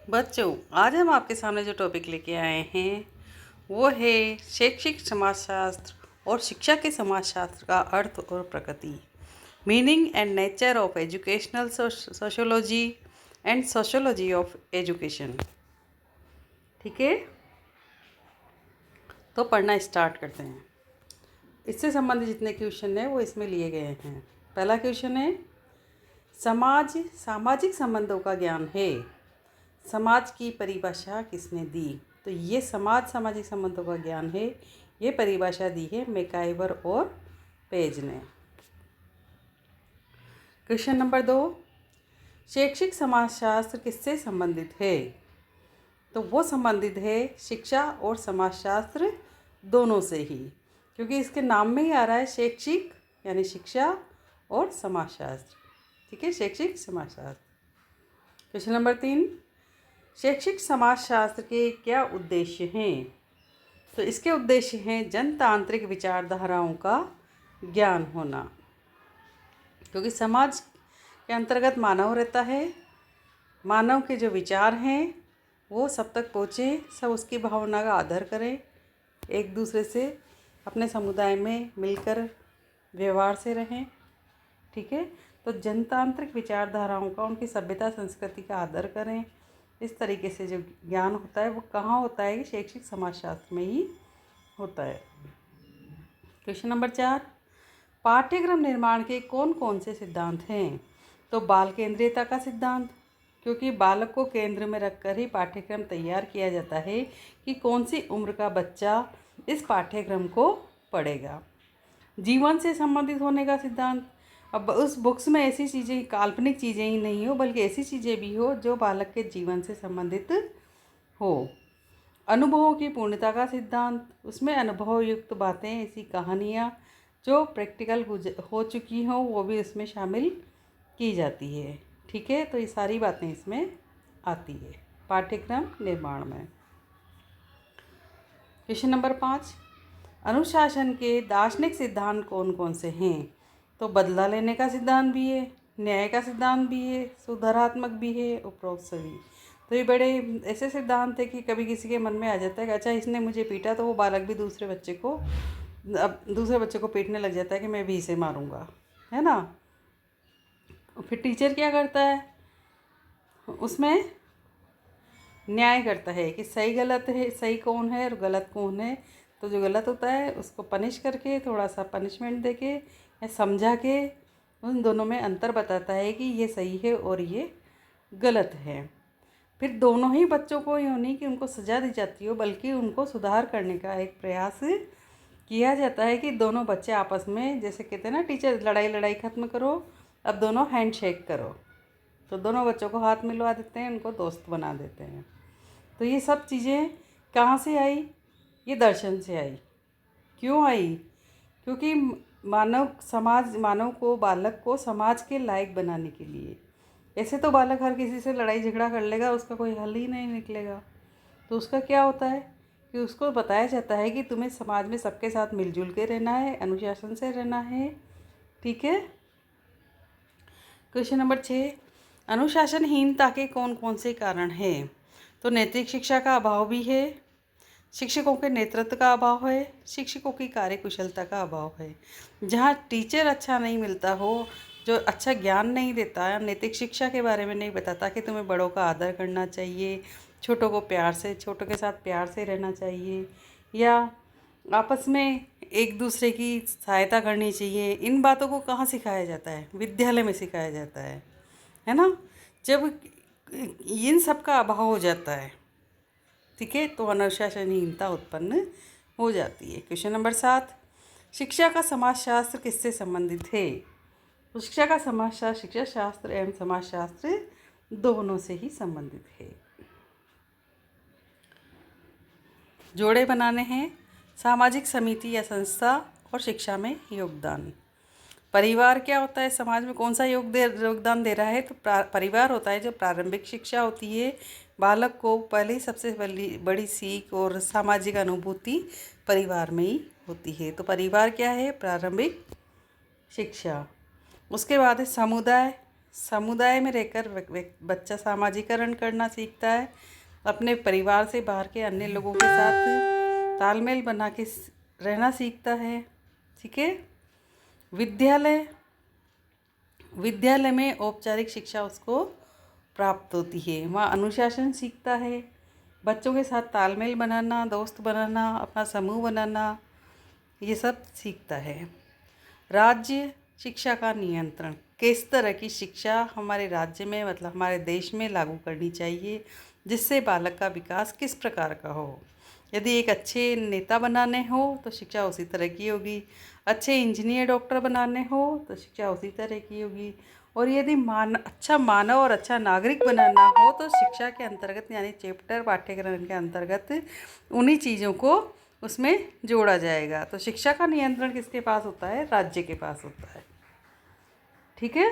बच्चों, आज हम आपके सामने जो टॉपिक लेके आए हैं वो है शैक्षिक समाजशास्त्र और शिक्षा के समाजशास्त्र का अर्थ और प्रकृति, meaning and nature of educational sociology and sociology of education. ठीक है, तो पढ़ना स्टार्ट करते हैं। इससे संबंधित जितने क्वेश्चन हैं वो इसमें लिए गए हैं। पहला क्वेश्चन है, सामाजिक संबंधों का ज्ञान है, समाज की परिभाषा किसने दी? तो ये सामाजिक संबंधों का ज्ञान है, ये परिभाषा दी है मैकाइवर और पेज ने। क्वेश्चन नंबर 2, शैक्षिक समाजशास्त्र किससे संबंधित है? तो वो संबंधित है शिक्षा और समाजशास्त्र दोनों से ही, क्योंकि इसके नाम में ही आ रहा है शैक्षिक यानी शिक्षा और समाजशास्त्र। ठीक है, शैक्षिक समाजशास्त्र। क्वेश्चन नंबर 3, शैक्षिक समाजशास्त्र के क्या उद्देश्य हैं? तो इसके उद्देश्य हैं जनतांत्रिक विचारधाराओं का ज्ञान होना, क्योंकि समाज के अंतर्गत मानव रहता है। मानव के जो विचार हैं वो सब तक पहुँचे, सब उसकी भावना का आदर करें, एक दूसरे से अपने समुदाय में मिलकर व्यवहार से रहें। ठीक है, तो जनतांत्रिक विचारधाराओं का, उनकी सभ्यता संस्कृति का आदर करें। इस तरीके से जो ज्ञान होता है वो कहाँ होता है? शैक्षिक समाजशास्त्र में ही होता है। क्वेश्चन नंबर 4, पाठ्यक्रम निर्माण के कौन कौन से सिद्धांत हैं? तो बाल केंद्रीयता का सिद्धांत, क्योंकि बालक को केंद्र में रखकर ही पाठ्यक्रम तैयार किया जाता है कि कौन सी उम्र का बच्चा इस पाठ्यक्रम को पढ़ेगा। जीवन से संबंधित होने का सिद्धांत, अब उस बुक्स में ऐसी चीज़ें, काल्पनिक चीज़ें ही नहीं हो बल्कि ऐसी चीज़ें भी हो जो बालक के जीवन से संबंधित हो। अनुभवों की पूर्णता का सिद्धांत, उसमें अनुभव युक्त बातें, ऐसी कहानियाँ जो प्रैक्टिकल हो चुकी हों वो भी उसमें शामिल की जाती है। ठीक है, तो ये सारी बातें इसमें आती है पाठ्यक्रम निर्माण में। क्वेश्चन नंबर 5, अनुशासन के दार्शनिक सिद्धांत कौन कौन से हैं? तो बदला लेने का सिद्धांत भी है, न्याय का सिद्धांत भी है, सुधारात्मक भी है, उपरोक्त सभी। तो ये बड़े ऐसे सिद्धांत है कि कभी किसी के मन में आ जाता है कि अच्छा इसने मुझे पीटा, तो वो बालक भी दूसरे बच्चे को पीटने लग जाता है कि मैं भी इसे मारूंगा, है ना। फिर टीचर क्या करता है? उसमें न्याय करता है कि सही गलत है, सही कौन है और गलत कौन है। तो जो गलत होता है उसको पनिश करके, थोड़ा सा पनिशमेंट देके या समझा के उन दोनों में अंतर बताता है कि ये सही है और ये गलत है। फिर दोनों ही बच्चों को यूँ नहीं कि उनको सज़ा दी जाती हो, बल्कि उनको सुधार करने का एक प्रयास किया जाता है कि दोनों बच्चे आपस में, जैसे कहते हैं ना टीचर, लड़ाई ख़त्म करो, अब दोनों हैंड शेक करो। तो दोनों बच्चों को हाथ मिलवा देते हैं, उनको दोस्त बना देते हैं। तो ये सब चीज़ें कहाँ से आई? ये दर्शन से आई। क्यों आई? क्योंकि मानव को, बालक को समाज के लायक बनाने के लिए। ऐसे तो बालक हर किसी से लड़ाई झगड़ा कर लेगा, उसका कोई हल ही नहीं निकलेगा। तो उसका क्या होता है कि उसको बताया जाता है कि तुम्हें समाज में सबके साथ मिलजुल के रहना है, अनुशासन से रहना है। ठीक है। क्वेश्चन नंबर 6, अनुशासनहीनता के कौन कौन से कारण हैं? तो नैतिक शिक्षा का अभाव भी है, शिक्षकों के नेतृत्व का अभाव है, शिक्षकों की कार्यकुशलता का अभाव है। जहाँ टीचर अच्छा नहीं मिलता हो, जो अच्छा ज्ञान नहीं देता, नैतिक शिक्षा के बारे में नहीं बताता कि तुम्हें बड़ों का आदर करना चाहिए, छोटों के साथ प्यार से रहना चाहिए, या आपस में एक दूसरे की सहायता करनी चाहिए, इन बातों को कहाँ सिखाया जाता है? विद्यालय में सिखाया जाता है ना। जब इन सब का अभाव हो जाता है, ठीक है, तो अनुशासनहीनता उत्पन्न हो जाती है। क्वेश्चन नंबर 7, शिक्षा का समाजशास्त्र किससे संबंधित है? तो शिक्षा का समाजशास्त्र शिक्षा शास्त्र एवं समाजशास्त्र दोनों से ही संबंधित है। जोड़े बनाने हैं, सामाजिक समिति या संस्था और शिक्षा में योगदान। परिवार क्या होता है? समाज में कौन सा योगदान दे रहा है? तो परिवार होता है जो प्रारंभिक शिक्षा होती है। बालक को पहले सबसे बड़ी सीख और सामाजिक अनुभूति परिवार में ही होती है। तो परिवार क्या है? प्रारंभिक शिक्षा। उसके बाद है समुदाय। समुदाय में रहकर बच्चा सामाजिकरण करना सीखता है, अपने परिवार से बाहर के अन्य लोगों के साथ तालमेल बना के रहना सीखता है। ठीक है। विद्यालय में औपचारिक शिक्षा उसको प्राप्त होती है, वहाँ अनुशासन सीखता है, बच्चों के साथ तालमेल बनाना, दोस्त बनाना, अपना समूह बनाना, ये सब सीखता है। राज्य शिक्षा का नियंत्रण, किस तरह की शिक्षा हमारे राज्य में मतलब हमारे देश में लागू करनी चाहिए जिससे बालक का विकास किस प्रकार का हो। यदि एक अच्छे नेता बनाने हो तो शिक्षा उसी तरह की होगी, अच्छे इंजीनियर डॉक्टर बनाने हो तो शिक्षा उसी तरह की होगी, और यदि अच्छा मानव और अच्छा नागरिक बनाना हो तो शिक्षा के अंतर्गत यानी चैप्टर पाठ्यक्रम के अंतर्गत उन्हीं चीज़ों को उसमें जोड़ा जाएगा। तो शिक्षा का नियंत्रण किसके पास होता है? राज्य के पास होता है। ठीक है।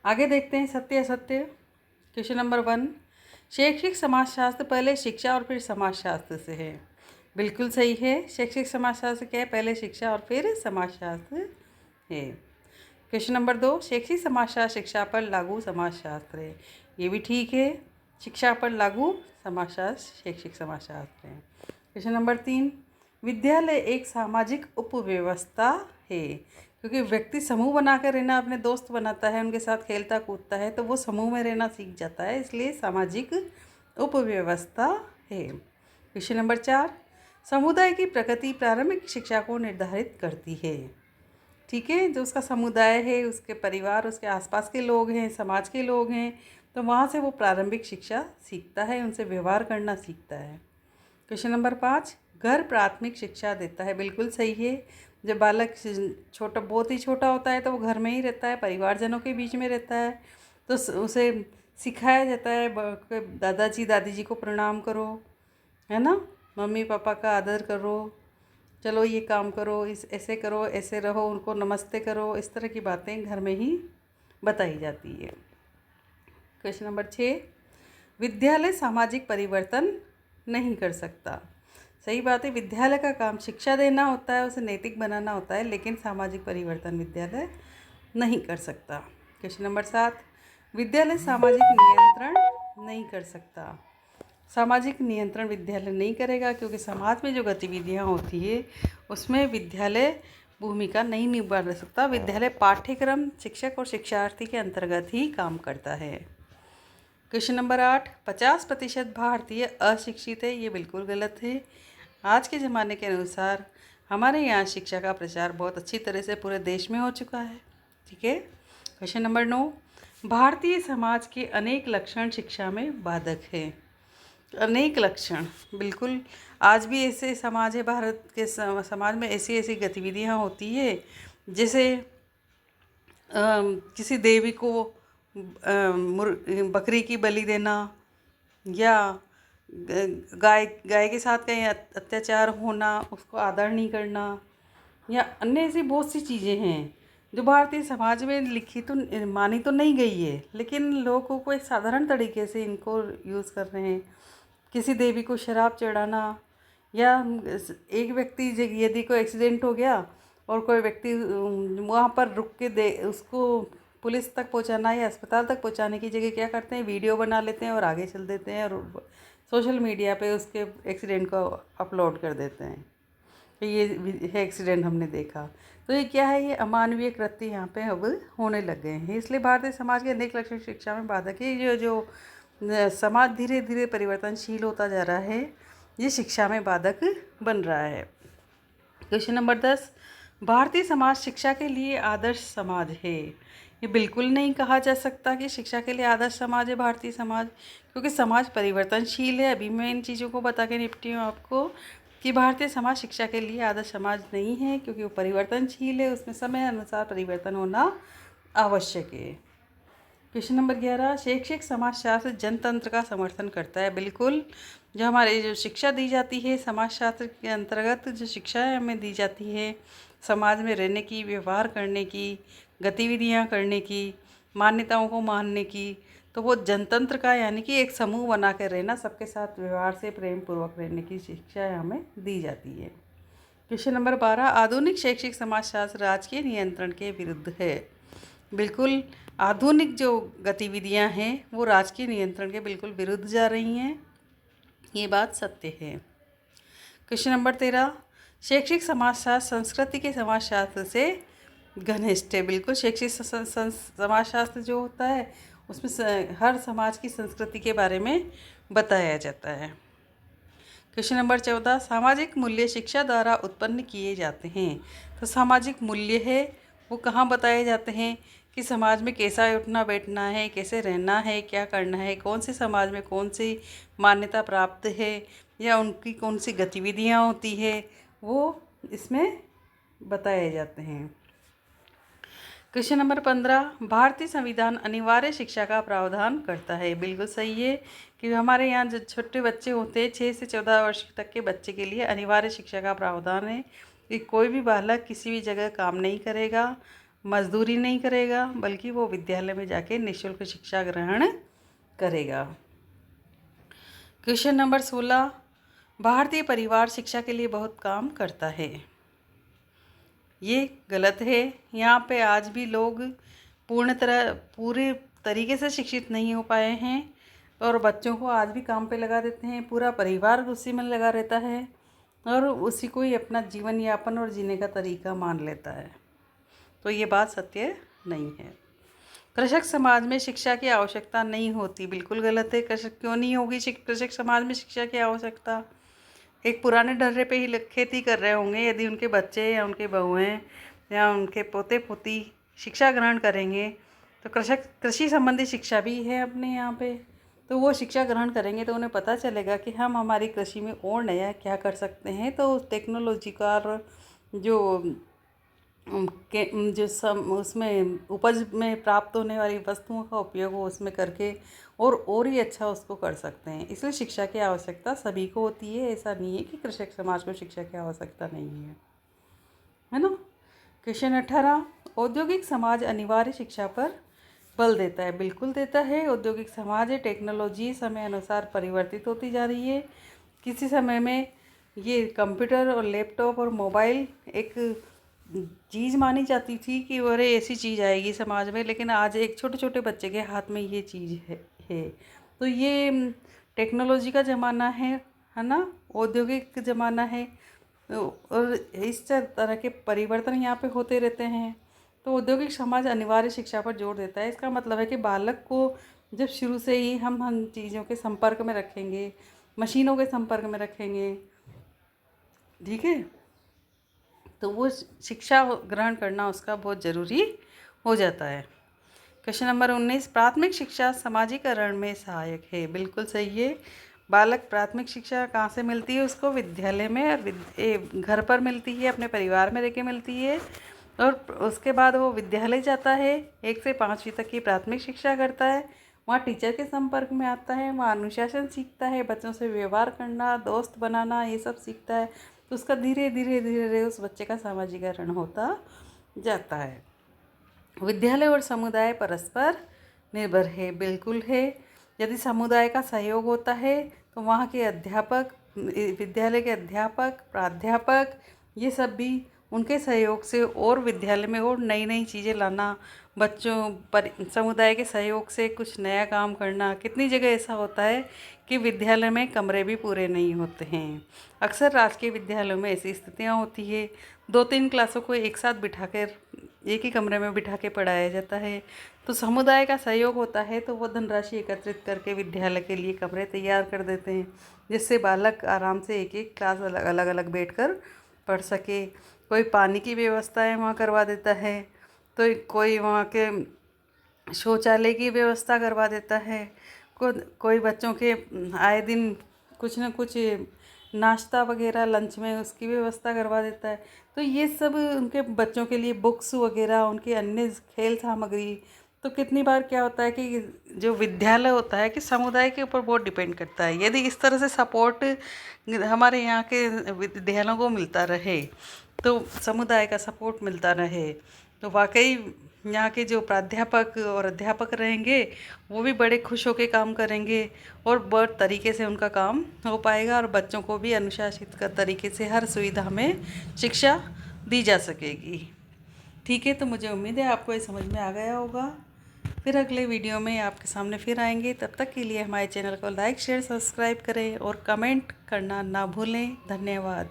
आगे देखते हैं सत्य असत्य। क्वेश्चन नंबर 1, शैक्षिक समाजशास्त्र पहले शिक्षा और फिर समाजशास्त्र से है। बिल्कुल सही है। शैक्षिक समाजशास्त्र क्या है? पहले शिक्षा और फिर समाजशास्त्र है। क्वेश्चन नंबर 2, शैक्षिक समाजशास्त्र शिक्षा पर लागू समाजशास्त्र है। ये भी ठीक है। शिक्षा पर लागू समाजशास्त्र शैक्षिक समाजशास्त्र है। क्वेश्चन नंबर 3, विद्यालय एक सामाजिक उपव्यवस्था है, क्योंकि व्यक्ति समूह बनाकर रहना, अपने दोस्त बनाता है, उनके साथ खेलता कूदता है तो वो समूह में रहना सीख जाता है, इसलिए सामाजिक उपव्यवस्था है। क्वेश्चन नंबर 4, समुदाय की प्रकृति प्रारंभिक शिक्षा को निर्धारित करती है। ठीक है। जो उसका समुदाय है, उसके परिवार, उसके आसपास के लोग हैं, समाज के लोग हैं, तो वहाँ से वो प्रारंभिक शिक्षा सीखता है, उनसे व्यवहार करना सीखता है। क्वेश्चन नंबर 5, घर प्राथमिक शिक्षा देता है। बिल्कुल सही है। जब बालक बहुत ही छोटा होता है तो वो घर में ही रहता है, परिवारजनों के बीच में रहता है, तो उसे सिखाया जाता है दादाजी दादी जी को प्रणाम करो, है ना, मम्मी पापा का आदर करो, चलो ये काम करो, ऐसे करो, ऐसे रहो, उनको नमस्ते करो, इस तरह की बातें घर में ही बताई जाती है। क्वेश्चन नंबर 6, विद्यालय सामाजिक परिवर्तन नहीं कर सकता। सही बात है। विद्यालय का काम शिक्षा देना होता है, उसे नैतिक बनाना होता है, लेकिन सामाजिक परिवर्तन विद्यालय नहीं कर सकता। क्वेश्चन नंबर 7, विद्यालय सामाजिक नियंत्रण नहीं कर सकता। सामाजिक नियंत्रण विद्यालय नहीं करेगा, क्योंकि समाज में जो गतिविधियाँ होती है उसमें विद्यालय भूमिका नहीं निभा सकता। विद्यालय पाठ्यक्रम, शिक्षक और शिक्षार्थी के अंतर्गत ही काम करता है। क्वेश्चन नंबर 8, 50% भारतीय अशिक्षित है। ये बिल्कुल गलत है। आज के ज़माने के अनुसार हमारे यहाँ शिक्षा का प्रचार बहुत अच्छी तरह से पूरे देश में हो चुका है। ठीक है। क्वेश्चन नंबर 9, भारतीय समाज के अनेक लक्षण शिक्षा में बाधक है। अनेक लक्षण, बिल्कुल आज भी ऐसे समाज है, भारत के समाज में ऐसी ऐसी गतिविधियाँ होती है, जैसे किसी देवी को बकरी की बलि देना, या गाय के साथ कहीं अत्याचार होना, उसको आदर नहीं करना, या अन्य ऐसी बहुत सी चीज़ें हैं जो भारतीय समाज में लिखी तो मानी तो नहीं गई है, लेकिन लोगों को एक साधारण तरीके से इनको यूज़ कर रहे हैं। किसी देवी को शराब चढ़ाना, या एक व्यक्ति यदि कोई एक्सीडेंट हो गया और कोई व्यक्ति वहाँ पर रुक के उसको पुलिस तक पहुँचाना या अस्पताल तक पहुँचाने की जगह क्या करते हैं, वीडियो बना लेते हैं और आगे चल देते हैं और सोशल मीडिया पे उसके एक्सीडेंट को अपलोड कर देते हैं कि ये है एक्सीडेंट हमने देखा। तो ये क्या है? ये अमानवीय कृत्य यहाँ पे अब होने लग गए हैं। इसलिए भारतीय समाज के अनेक लक्षण शिक्षा में बाधक है। जो समाज धीरे धीरे परिवर्तनशील होता जा रहा है, ये शिक्षा में बाधक बन रहा है। क्वेश्चन नंबर 10, भारतीय समाज शिक्षा के लिए आदर्श समाज है। ये बिल्कुल नहीं कहा जा सकता कि शिक्षा के लिए आदर्श समाज है भारतीय समाज, क्योंकि समाज परिवर्तनशील है। अभी मैं इन चीज़ों को बता के निपटी हूँ आपको कि भारतीय समाज शिक्षा के लिए आदर्श समाज नहीं है, क्योंकि वो परिवर्तनशील है, उसमें समय अनुसार परिवर्तन होना आवश्यक है। क्वेश्चन नंबर 11, शैक्षिक समाजशास्त्र जनतंत्र का समर्थन करता है। बिल्कुल, जो हमारी जो शिक्षा दी जाती है समाजशास्त्र के अंतर्गत, जो शिक्षाएँ हमें दी जाती है समाज में रहने की, व्यवहार करने की, गतिविधियाँ करने की, मान्यताओं को मानने की, तो वो जनतंत्र का यानी कि एक समूह बना कर रहना, सबके साथ व्यवहार से प्रेम पूर्वक रहने की शिक्षा हमें दी जाती है। क्वेश्चन नंबर 12, आधुनिक शैक्षिक समाजशास्त्र राजकीय नियंत्रण के विरुद्ध है। बिल्कुल आधुनिक जो गतिविधियां हैं वो राजकीय नियंत्रण के बिल्कुल विरुद्ध जा रही हैं, ये बात सत्य है। क्वेश्चन नंबर 13, शैक्षिक समाजशास्त्र संस्कृति के समाजशास्त्र से घनिष्ठ है। बिल्कुल शैक्षिक समाजशास्त्र जो होता है उसमें हर समाज की संस्कृति के बारे में बताया जाता है। क्वेश्चन नंबर 14, सामाजिक मूल्य शिक्षा द्वारा उत्पन्न किए जाते हैं। तो सामाजिक मूल्य है वो कहाँ बताए जाते हैं कि समाज में कैसा उठना बैठना है, कैसे रहना है, क्या करना है, कौन से समाज में कौन सी मान्यता प्राप्त है या उनकी कौन सी गतिविधियाँ होती है, वो इसमें बताए जाते हैं। क्वेश्चन नंबर 15, भारतीय संविधान अनिवार्य शिक्षा का प्रावधान करता है। बिल्कुल सही है कि हमारे यहाँ जो छोटे बच्चे होते हैं 6 से 14 वर्ष तक के बच्चे के लिए अनिवार्य शिक्षा का प्रावधान है कि कोई भी बालक किसी भी जगह काम नहीं करेगा, मजदूरी नहीं करेगा, बल्कि वो विद्यालय में जाके निःशुल्क शिक्षा ग्रहण करेगा। क्वेश्चन नंबर 16, भारतीय परिवार शिक्षा के लिए बहुत काम करता है। ये गलत है। यहाँ पे आज भी लोग पूरे तरीके से शिक्षित नहीं हो पाए हैं और बच्चों को आज भी काम पे लगा देते हैं, पूरा परिवार उसी में लगा रहता है और उसी को ही अपना जीवन यापन और जीने का तरीका मान लेता है। तो ये बात सत्य नहीं है। कृषक समाज में शिक्षा की आवश्यकता नहीं होती। बिल्कुल गलत है। कृषक क्यों नहीं होगी कृषक समाज में शिक्षा की आवश्यकता? एक पुराने ढर्रे पे ही खेती कर रहे होंगे, यदि उनके बच्चे या उनके बहुएं या उनके पोते पोती शिक्षा ग्रहण करेंगे तो कृषि संबंधी शिक्षा भी है अपने यहाँ पे, तो वो शिक्षा ग्रहण करेंगे तो उन्हें पता चलेगा कि हम हमारी कृषि में और नया क्या कर सकते हैं। तो टेक्नोलॉजी का जो उसमें उपज में प्राप्त होने वाली वस्तुओं का उपयोग वो उसमें करके और ही अच्छा उसको कर सकते हैं। इसलिए शिक्षा की आवश्यकता सभी को होती है। ऐसा नहीं है कि कृषक समाज को शिक्षा की आवश्यकता नहीं है ना। क्वेश्चन 18, औद्योगिक समाज अनिवार्य शिक्षा पर बल देता है। बिल्कुल देता है। औद्योगिक समाज है, टेक्नोलॉजी समय अनुसार परिवर्तित होती जा रही है। किसी समय में ये कंप्यूटर और लैपटॉप और मोबाइल एक चीज़ मानी जाती थी कि अरे ऐसी चीज़ आएगी समाज में, लेकिन आज एक छोटे छोटे बच्चे के हाथ में ये चीज़ है। तो ये टेक्नोलॉजी का ज़माना है ना, औद्योगिक ज़माना है, और इस तरह के परिवर्तन यहाँ पे होते रहते हैं। तो औद्योगिक समाज अनिवार्य शिक्षा पर जोर देता है। इसका मतलब है कि बालक को जब शुरू से ही हम चीज़ों के संपर्क में रखेंगे, मशीनों के संपर्क में रखेंगे, ठीक है, तो वो शिक्षा ग्रहण करना उसका बहुत ज़रूरी हो जाता है। क्वेश्चन नंबर 19, प्राथमिक शिक्षा समाजीकरण में सहायक है। बिल्कुल सही है। बालक प्राथमिक शिक्षा कहाँ से मिलती है? उसको विद्यालय में और घर पर मिलती है, अपने परिवार में रह के मिलती है, और उसके बाद वो विद्यालय जाता है, 1 से 5वीं तक की प्राथमिक शिक्षा करता है, वहाँ टीचर के संपर्क में आता है, वहाँ अनुशासन सीखता है, बच्चों से व्यवहार करना, दोस्त बनाना, ये सब सीखता है। तो उसका धीरे धीरे धीरे धीरे उस बच्चे का सामाजिकरण होता जाता है। विद्यालय और समुदाय परस्पर निर्भर है। बिल्कुल है। यदि समुदाय का सहयोग होता है तो वहाँ के अध्यापक, विद्यालय के अध्यापक, प्राध्यापक, ये सब भी उनके सहयोग से और विद्यालय में और नई नई चीज़ें लाना, समुदाय के सहयोग से कुछ नया काम करना। कितनी जगह ऐसा होता है कि विद्यालय में कमरे भी पूरे नहीं होते हैं। अक्सर राजकीय विद्यालयों में ऐसी स्थितियाँ होती है, 2-3 क्लासों को एक साथ बिठाकर एक ही कमरे में बिठा के पढ़ाया जाता है। तो समुदाय का सहयोग होता है तो वो धनराशि एकत्रित करके विद्यालय के लिए कमरे तैयार कर देते हैं, जिससे बालक आराम से एक एक क्लास अलग अलग बैठकर पढ़ सके। कोई पानी की व्यवस्थाएं वहाँ करवा देता है, तो कोई वहाँ के शौचालय की व्यवस्था करवा देता है, कोई बच्चों के आए दिन कुछ न कुछ नाश्ता वगैरह लंच में उसकी व्यवस्था करवा देता है। तो ये सब उनके बच्चों के लिए बुक्स वगैरह, उनके अन्य खेल सामग्री। तो कितनी बार क्या होता है कि जो विद्यालय होता है कि समुदाय के ऊपर बहुत डिपेंड करता है। यदि इस तरह से सपोर्ट हमारे यहाँ के विद्यालयों को मिलता रहे, तो समुदाय का सपोर्ट मिलता रहे, तो वाकई यहाँ के जो प्राध्यापक और अध्यापक रहेंगे वो भी बड़े खुश होकर काम करेंगे और बहुत तरीके से उनका काम हो पाएगा, और बच्चों को भी अनुशासित कर तरीके से हर सुविधा में शिक्षा दी जा सकेगी। ठीक है, तो मुझे उम्मीद है आपको ये समझ में आ गया होगा। फिर अगले वीडियो में आपके सामने फिर आएंगे। तब तक के लिए हमारे चैनल को लाइक शेयर सब्सक्राइब करें और कमेंट करना ना भूलें। धन्यवाद।